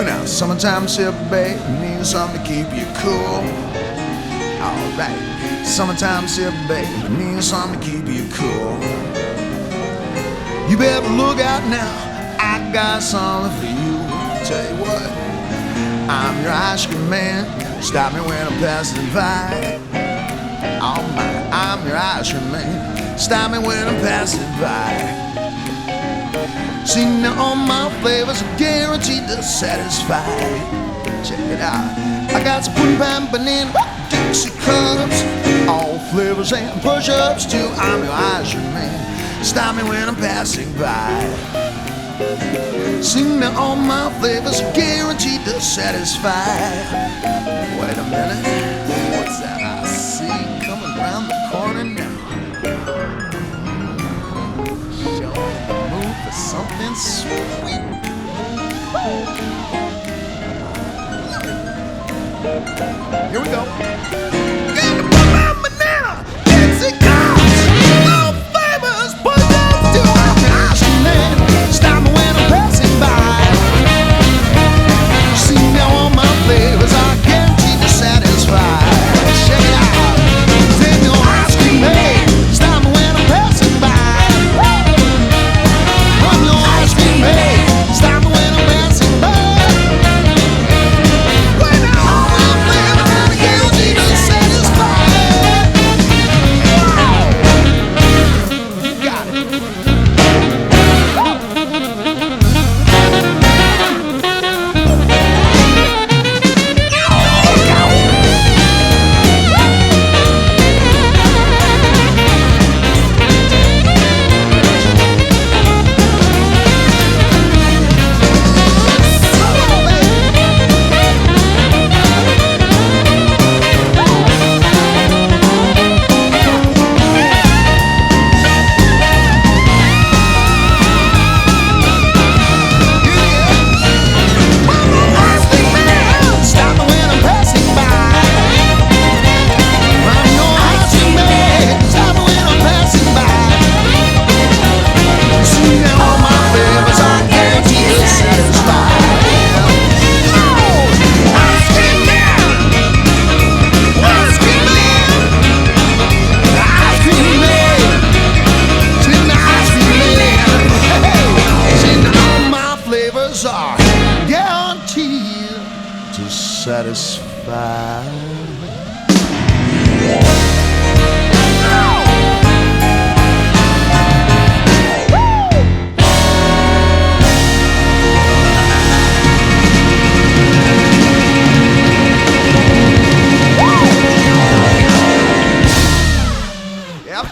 Well, now, summertime sip, babe, need something to keep you cool. Alright, summertime sip, babe, need something to keep you cool. You better look out now, I got something for you. Tell you what, I'm your ice cream man. Stop me when I'm passing by. Oh my, I'm your ice cream man. Stop me when I'm passing by. See, now all my flavors are guaranteed to satisfy. Check it out. I got some pudding pie, banana, Dixie cups, all flavors and push-ups too. I'm your ice cream man. Stop me when I'm passing by. See, now all my flavors are guaranteed to satisfy. Wait a minute, what's that I see coming around the corner now? Something sweet. Here we go. Got to put my banana, Dixie cups, all flavors, push-ups to my ice cream man. Stop me when I'm passing by. See, now all my flavors are guaranteed to satisfy. Check it out. Take your ice cream man. Stop me when I'm passing by. Stop when I'm passing by. When all my flavors are guaranteed to satisfy. You got it. Are guaranteed to satisfy. Yep.